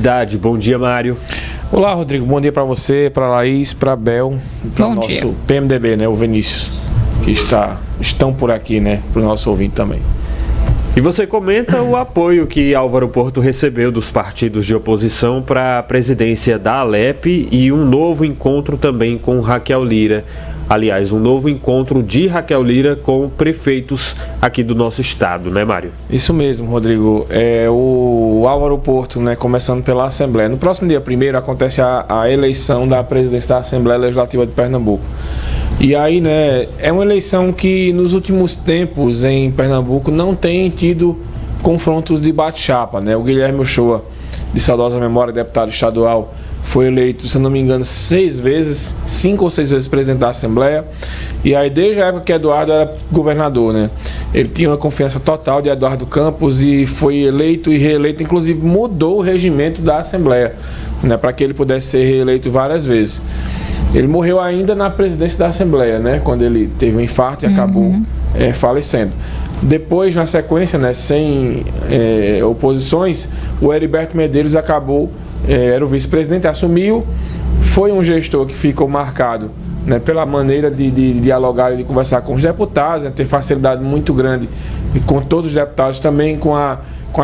cidade. Bom dia, Mário. Olá, Rodrigo. Bom dia para você, para a Laís, para a Bel, para o nosso PMDB, né, o Vinícius, que estão por aqui, né, para o nosso ouvinte também. E você comenta o apoio que Álvaro Porto recebeu dos partidos de oposição para a presidência da Alep e um novo encontro também com Raquel Lira. Aliás, um novo encontro de Raquel Lira com prefeitos aqui do nosso estado, né, Mário? Isso mesmo, Rodrigo. O Álvaro Porto, né, começando pela Assembleia. No próximo dia 1º acontece a eleição da presidência da Assembleia Legislativa de Pernambuco. E aí, né, é uma eleição que nos últimos tempos em Pernambuco não tem tido confrontos de bate-chapa, né? O Guilherme Uchoa, de saudosa memória, deputado estadual, foi eleito, se eu não me engano, 5 ou 6 vezes presidente da Assembleia. E aí, desde a época que Eduardo era governador, né? Ele tinha uma confiança total de Eduardo Campos e foi eleito e reeleito, inclusive mudou o regimento da Assembleia, né, para que ele pudesse ser reeleito várias vezes. Ele morreu ainda na presidência da Assembleia, né, quando ele teve um infarto e acabou falecendo. Depois, na sequência, né, sem oposições, o Heriberto Medeiros acabou, era o vice-presidente, assumiu, foi um gestor que ficou marcado, né, pela maneira de dialogar e de conversar com os deputados, né, ter facilidade muito grande e com todos os deputados, também com a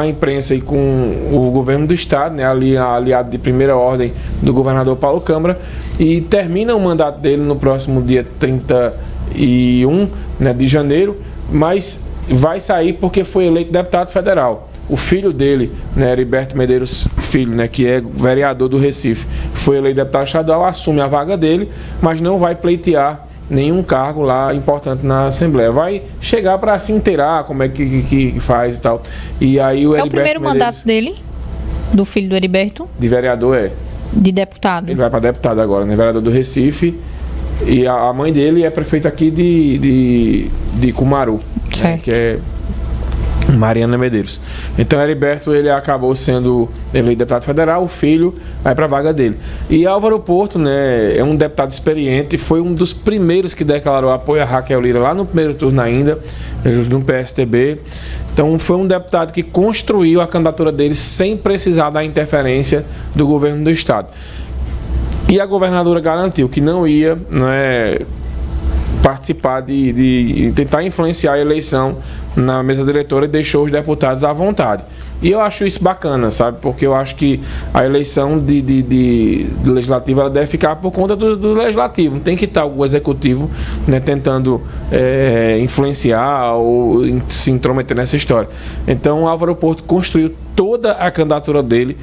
imprensa e com o governo do estado, né, aliado de primeira ordem do governador Paulo Câmara, e termina o mandato dele no próximo dia 31, né, de janeiro, mas vai sair porque foi eleito deputado federal. O filho dele, né, Heriberto Medeiros Filho, né, que é vereador do Recife, foi eleito deputado estadual, assume a vaga dele, mas não vai pleitear nenhum cargo lá importante na Assembleia. Vai chegar para se inteirar como é que faz e tal. E aí o Heriberto primeiro Medeiros, mandato dele? Do filho do Heriberto? De vereador, De deputado? Ele vai para deputado agora, né? Vereador do Recife. E a mãe dele é prefeita aqui de Cumaru, né? Que é Mariana Medeiros. Então, Heriberto, ele acabou sendo eleito deputado federal, o filho vai para a vaga dele. E Álvaro Porto, né, é um deputado experiente, foi um dos primeiros que declarou apoio a Raquel Lira lá no primeiro turno ainda, no PSTB. Então, foi um deputado que construiu a candidatura dele sem precisar da interferência do governo do estado. E a governadora garantiu que não ia, né, participar de tentar influenciar a eleição na mesa diretora e deixou os deputados à vontade. E eu acho isso bacana, sabe? Porque eu acho que a eleição de legislativo ela deve ficar por conta do legislativo. Não tem que estar o executivo, né, tentando influenciar ou se intrometer nessa história. Então, Álvaro Porto construiu toda a candidatura dele,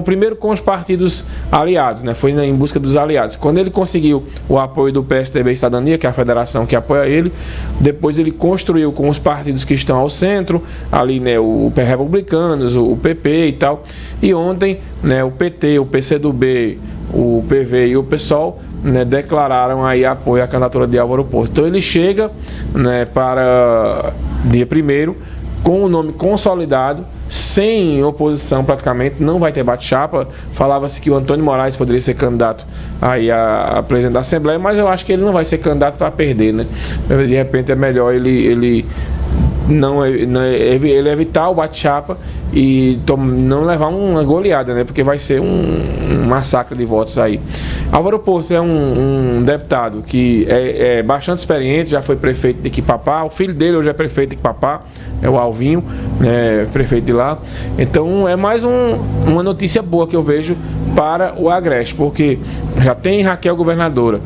primeiro com os partidos aliados, né? Foi em busca dos aliados. Quando ele conseguiu o apoio do PSDB e Cidadania, que é a federação que apoia ele, depois ele construiu com os partidos que estão ao centro, ali, né, o Republicanos, o PP e tal. E ontem, né, o PT, o PCdoB, o PV e o PSOL, né, declararam aí apoio à candidatura de Álvaro Porto. Então ele chega, né, para dia 1º com o nome consolidado, sem oposição praticamente, não vai ter bate-chapa. Falava-se que o Antônio Moraes poderia ser candidato aí a presidente da Assembleia, mas eu acho que ele não vai ser candidato para perder, né? De repente é melhor ele evitar o bate-chapa e não levar uma goleada, né? Porque vai ser um massacre de votos aí. Álvaro Porto é um deputado que é bastante experiente, já foi prefeito de Quipapá, o filho dele hoje é prefeito de Quipapá, é o Alvinho, né, prefeito de lá. Então é mais uma notícia boa que eu vejo para o Agreste, porque já tem Raquel governadora,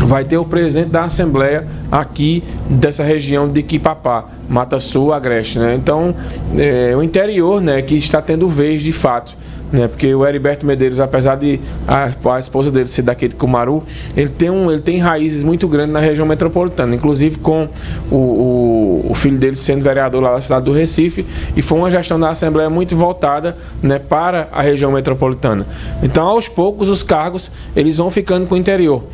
vai ter o presidente da Assembleia aqui dessa região de Quipapá, Mata Sul, Agreste, né? Então, o interior, né, que está tendo vez de fato, né? Porque o Heriberto Medeiros, apesar de a esposa dele ser daqui de Cumaru, ele tem raízes muito grandes na região metropolitana, inclusive com o filho dele sendo vereador lá da cidade do Recife, e foi uma gestão da Assembleia muito voltada, né, para a região metropolitana. Então, aos poucos, os cargos eles vão ficando com o interior.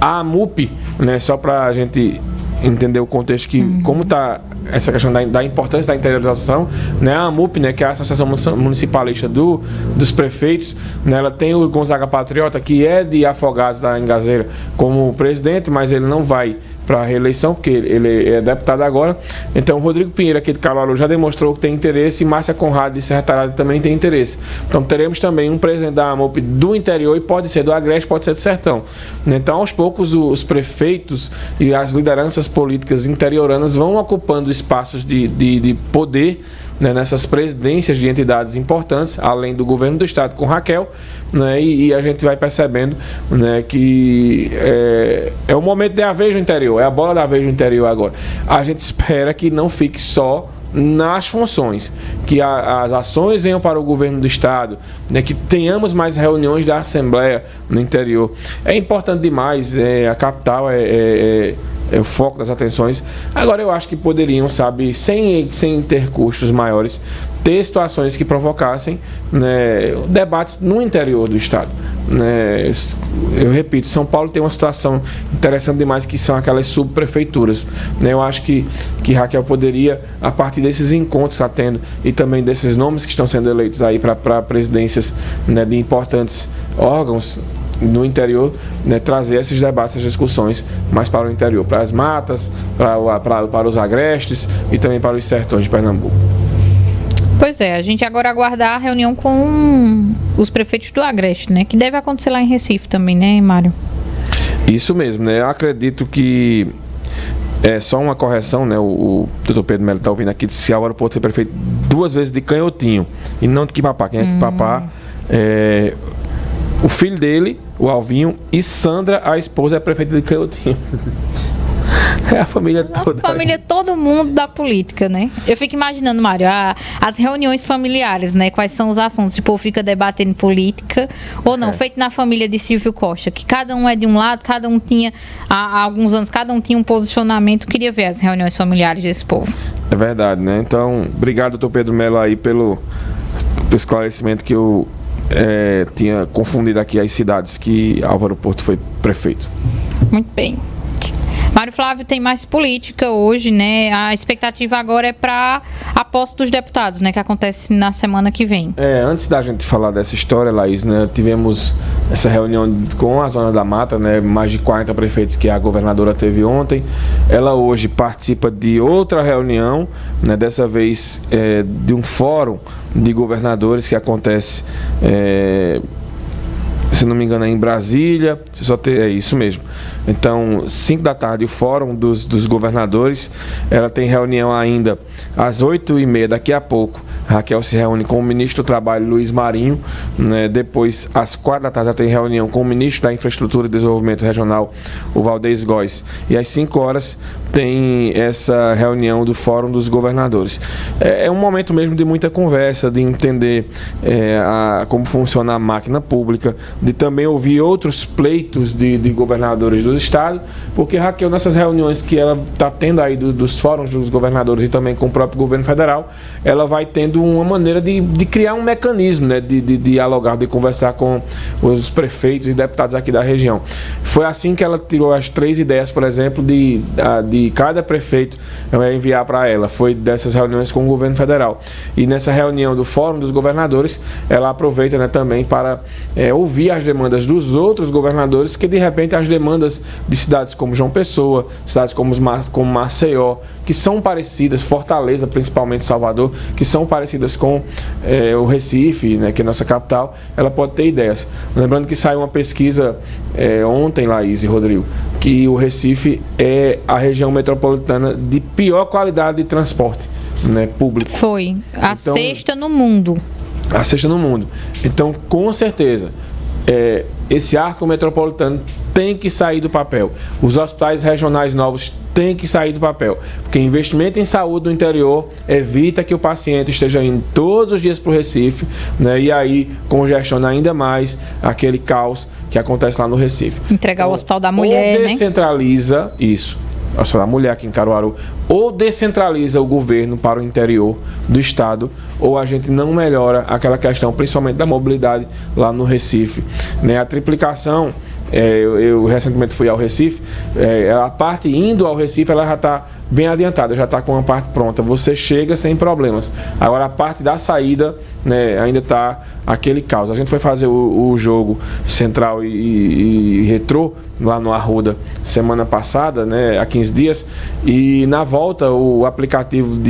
A AMUP, né, só para a gente entender o contexto que como está essa questão da importância da interiorização, né, a AMUP, né, que é a Associação Municipalista dos Prefeitos, né, ela tem o Gonzaga Patriota, que é de Afogados da Engazeira, como presidente, mas ele não vai para a reeleição, porque ele é deputado agora. Então, o Rodrigo Pinheiro, aqui de Caruaru, já demonstrou que tem interesse, e Márcia Conrado de Serra Talhada também tem interesse. Então, teremos também um presidente da AMOP do interior, e pode ser do Agreste, pode ser do Sertão. Então, aos poucos, os prefeitos e as lideranças políticas interioranas vão ocupando espaços de poder, né, nessas presidências de entidades importantes, além do governo do estado com Raquel, né, e a gente vai percebendo, né, que é o momento de a vez no interior, é a bola da vez no interior agora. A gente espera que não fique só nas funções, que as ações venham para o governo do estado, né, que tenhamos mais reuniões da Assembleia no interior. É importante demais, a capital é o foco das atenções. Agora, eu acho que poderiam, sabe, sem ter custos maiores, ter situações que provocassem, né, debates no interior do estado. Né? Eu repito, São Paulo tem uma situação interessante demais, que são aquelas subprefeituras. Né? Eu acho que Raquel poderia, a partir desses encontros que está tendo, e também desses nomes que estão sendo eleitos aí para presidências, né, de importantes órgãos no interior, né, trazer esses debates, essas discussões mais para o interior, para as matas, para os agrestes e também para os sertões de Pernambuco. Pois é, a gente agora aguardar a reunião com os prefeitos do Agreste, né, que deve acontecer lá em Recife também, né, Mário? Isso mesmo, né? Eu acredito que só uma correção, né? O doutor Pedro Melo está ouvindo aqui, disse que Álvaro pode ser prefeito 2 vezes de Canhotinho e não de Quipapá. Quem é Quipapá? O filho dele, o Alvinho, e Sandra, a esposa, é prefeita de Canhotinho. É a família toda. A família, todo mundo da política, né? Eu fico imaginando, Mário, as reuniões familiares, né? Quais são os assuntos? O povo fica debatendo política ou não? Feito na família de Silvio Costa, que cada um é de um lado, cada um tinha, há alguns anos, cada um tinha um posicionamento. Eu queria ver as reuniões familiares desse povo. É verdade, né? Então, obrigado, doutor Pedro Melo, aí pelo esclarecimento, que eu tinha confundido aqui as cidades que Álvaro Porto foi prefeito. Muito bem. Mário Flávio, tem mais política hoje, né? A expectativa agora é para a posse dos deputados, né? Que acontece na semana que vem. Antes da gente falar dessa história, Laís, né? Tivemos essa reunião com a Zona da Mata, né? Mais de 40 prefeitos que a governadora teve ontem. Ela hoje participa de outra reunião, né? Dessa vez de um fórum de governadores que acontece, se não me engano, é em Brasília. É isso mesmo. Então, 5 da tarde, o fórum dos governadores. Ela tem reunião ainda às 8h30, daqui a pouco. Raquel se reúne com o ministro do Trabalho, Luiz Marinho, né? Depois, às 4 da tarde, ela tem reunião com o ministro da Infraestrutura e Desenvolvimento Regional, o Valdez Góes. E às 5 horas tem essa reunião do Fórum dos Governadores. É um momento mesmo de muita conversa, de entender como funciona a máquina pública, de também ouvir outros pleitos de governadores do estado, porque Raquel, nessas reuniões que ela está tendo aí dos fóruns dos governadores e também com o próprio governo federal, ela vai tendo uma maneira de criar um mecanismo, né, de dialogar, de conversar com os prefeitos e deputados aqui da região. Foi assim que ela tirou as 3 ideias, por exemplo, de cada prefeito enviar para ela. Foi dessas reuniões com o governo federal. E nessa reunião do Fórum dos Governadores, ela aproveita, né, também para ouvir as demandas dos outros governadores, que de repente as demandas de cidades como João Pessoa, cidades como Maceió, que são parecidas, Fortaleza, principalmente Salvador, que são parecidas com o Recife, né, que é nossa capital, ela pode ter ideias. Lembrando que saiu uma pesquisa ontem, Laís e Rodrigo, que o Recife é a região metropolitana de pior qualidade de transporte, né, público. Foi a sexta no mundo. A sexta no mundo. Então, com certeza, esse arco metropolitano tem que sair do papel. Os hospitais regionais novos têm que sair do papel. Porque investimento em saúde no interior evita que o paciente esteja indo todos os dias para o Recife, né, e aí congestiona ainda mais aquele caos que acontece lá no Recife. Entregar o Hospital da Mulher, ou descentraliza isso, o Hospital da Mulher aqui em Caruaru, ou descentraliza o governo para o interior do estado, ou a gente não melhora aquela questão, principalmente da mobilidade lá no Recife, né? A triplicação, eu recentemente fui ao Recife, a parte indo ao Recife, ela já está bem adiantada, já está com uma parte pronta, você chega sem problemas. Agora a parte da saída, né, ainda está aquele caos. A gente foi fazer o jogo Central e Retrô lá no Arruda semana passada, né, há 15 dias, e na volta o aplicativo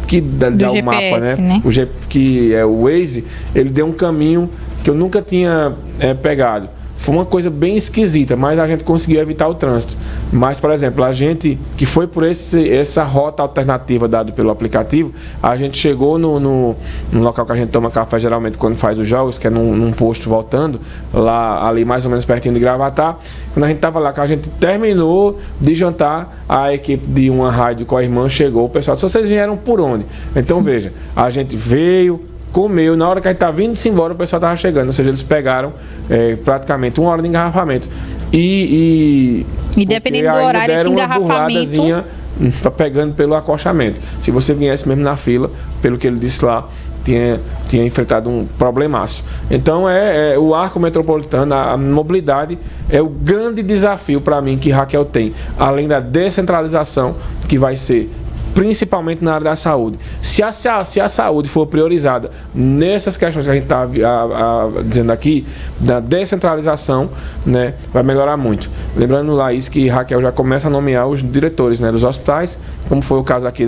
que dá o GPS, mapa, né? Que é o Waze, ele deu um caminho que eu nunca tinha pegado. Foi uma coisa bem esquisita, mas a gente conseguiu evitar o trânsito. Mas, por exemplo, a gente que foi por essa rota alternativa dada pelo aplicativo, a gente chegou no local que a gente toma café geralmente quando faz os jogos, que é num posto voltando, lá ali mais ou menos pertinho de Gravatá. Quando a gente estava lá, que a gente terminou de jantar, a equipe de uma rádio com a irmã chegou, o pessoal disse: vocês vieram por onde? Então, veja, a gente veio, comeu, na hora que a gente estava vindo-se embora, o pessoal estava chegando, ou seja, eles pegaram praticamente 1 hora de engarrafamento. E dependendo do horário, esse engarrafamento pegando pelo acostamento. Se você viesse mesmo na fila, pelo que ele disse lá, tinha enfrentado um problemaço. Então o arco metropolitano, a mobilidade é o grande desafio para mim que Raquel tem, além da descentralização que vai ser principalmente na área da saúde. Se a saúde for priorizada nessas questões que a gente está dizendo aqui, da descentralização, né, vai melhorar muito. Lembrando, Laís, que Raquel já começa a nomear os diretores, né, dos hospitais, como foi o caso aqui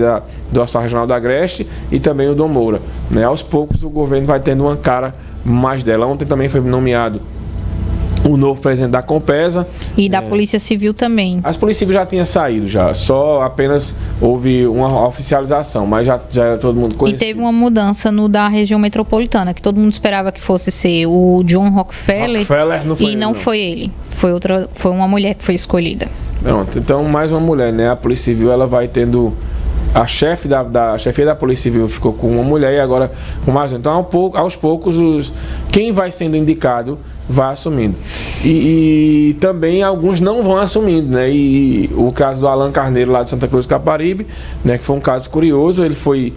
do Hospital Regional da Agreste e também o Dom Moura. Né, aos poucos o governo vai tendo uma cara mais dela. Ontem também foi nomeado o novo presidente da Compesa. E da Polícia Civil também. As Polícia Civil já tinha saído, só apenas houve uma oficialização, mas já todo mundo conhecia. E teve uma mudança no da região metropolitana, que todo mundo esperava que fosse ser o John Rockefeller não foi e não foi ele. Foi uma mulher que foi escolhida. Pronto, então mais uma mulher, né? A Polícia Civil, ela vai tendo... A chefia da Polícia Civil ficou com uma mulher e agora com mais um. Então, aos poucos, quem vai sendo indicado vai assumindo. E também alguns não vão assumindo, né? E o caso do Alan Carneiro, lá de Santa Cruz do Caparibe, né, que foi um caso curioso. Ele foi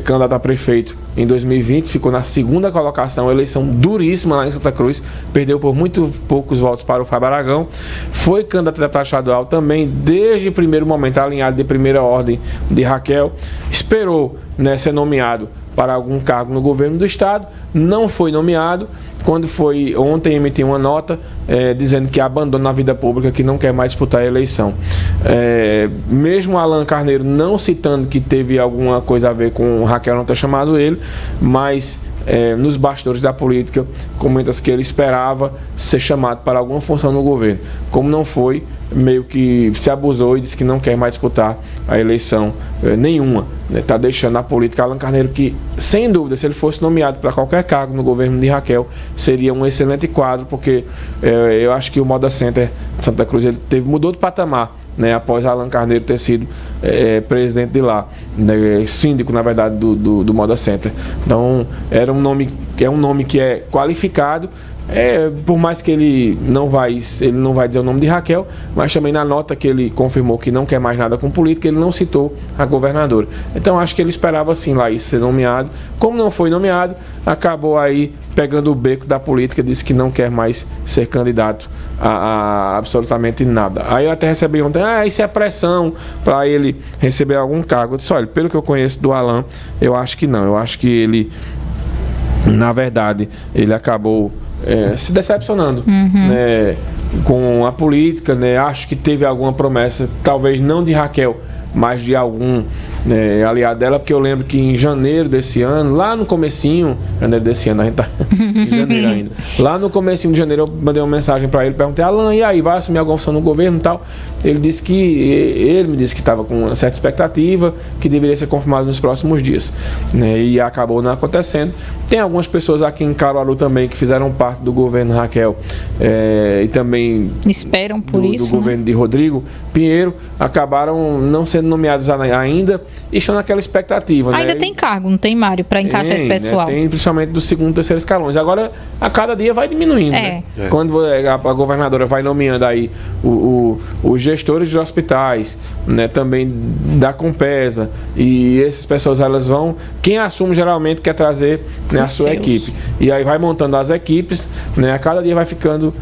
candidato a prefeito em 2020, ficou na 2ª colocação, eleição duríssima lá em Santa Cruz, perdeu por muito poucos votos para o Fábio Aragão. Foi candidato a deputado estadual também, desde o primeiro momento, alinhado de primeira ordem de Raquel. Esperou, né, ser nomeado para algum cargo no governo do estado, não foi nomeado. Quando foi ontem, emitiu uma nota dizendo que abandona a vida pública, que não quer mais disputar a eleição. Mesmo Alan Carneiro não citando que teve alguma coisa a ver com Raquel não ter chamado ele, mas nos bastidores da política comenta-se que ele esperava ser chamado para alguma função no governo. Como não foi, meio que se abusou e disse que não quer mais disputar a eleição nenhuma. Está deixando a política. Alan Carneiro, que sem dúvida, se ele fosse nomeado para qualquer cargo no governo de Raquel, seria um excelente quadro, porque eu acho que o Moda Center de Santa Cruz ele mudou de patamar, né, após Alan Carneiro ter sido presidente de lá, né, síndico, na verdade, do Moda Center. Então, é um nome que é qualificado. Por mais que ele não vai dizer o nome de Raquel, mas também na nota que ele confirmou que não quer mais nada com política, ele não citou a governadora. Então acho que ele esperava assim lá isso ser nomeado. Como não foi nomeado, acabou aí pegando o beco da política, disse que não quer mais ser candidato a absolutamente nada. Aí eu até recebi ontem, isso é pressão para ele receber algum cargo. Eu disse, olha, pelo que eu conheço do Alan, eu acho que não. Eu acho que ele, na verdade, ele acabou se decepcionando, né, com a política, né? Acho que teve alguma promessa, talvez não de Raquel, mas de algum aliado dela, porque eu lembro que em janeiro desse ano, lá no comecinho, janeiro desse ano, a gente tá em janeiro ainda, lá no comecinho de janeiro eu mandei uma mensagem para ele, perguntei, Alan, e aí, vai assumir alguma função no governo e tal? Ele me disse que estava com uma certa expectativa, que deveria ser confirmado nos próximos dias, né? E acabou não acontecendo. Tem algumas pessoas aqui em Caruaru também que fizeram parte do governo Raquel e também esperam por isso, do governo de Rodrigo Pinheiro, acabaram não sendo nomeados ainda e estão naquela expectativa. Ainda, né? Tem cargo, não tem, Mário, para encaixar esse pessoal? Né? Tem, principalmente do 2º e 3º escalões. Agora, a cada dia vai diminuindo. Né? Quando a governadora vai nomeando aí os gestores de hospitais, né? Também da Compesa, e essas pessoas, elas vão... Quem assume geralmente quer trazer, né, a sua equipe. E aí vai montando as equipes, né? A cada dia vai ficando...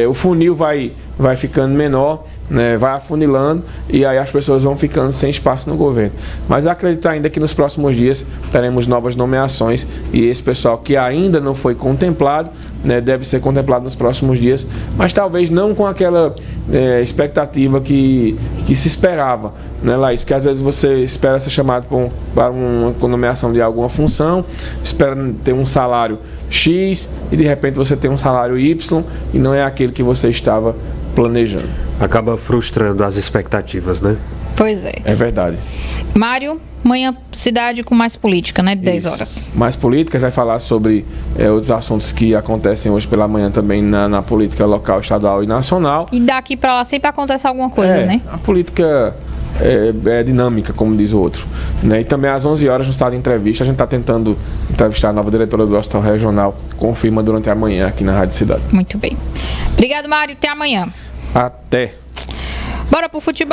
o funil vai vai ficando menor, né, vai afunilando e aí as pessoas vão ficando sem espaço no governo. Mas acredito ainda que nos próximos dias teremos novas nomeações e esse pessoal que ainda não foi contemplado, né, deve ser contemplado nos próximos dias, mas talvez não com aquela expectativa que se esperava, né, Laís? Porque às vezes você espera ser chamado para uma nomeação de alguma função, espera ter um salário X e de repente você tem um salário Y e não é aquele que você estava planejando. Acaba frustrando as expectativas, né? Pois é. É verdade. Mário, manhã cidade com mais política, né? De 10 horas. Mais política, vai falar sobre outros assuntos que acontecem hoje pela manhã também na política local, estadual e nacional. E daqui para lá sempre acontece alguma coisa, né? A política é dinâmica, como diz o outro. Né? E também às 11 horas no estado de entrevista, a gente está tentando entrevistar a nova diretora do Hospital Regional, confirma durante a manhã aqui na Rádio Cidade. Muito bem. Obrigado, Mário. Até amanhã. Até. Bora pro futebol.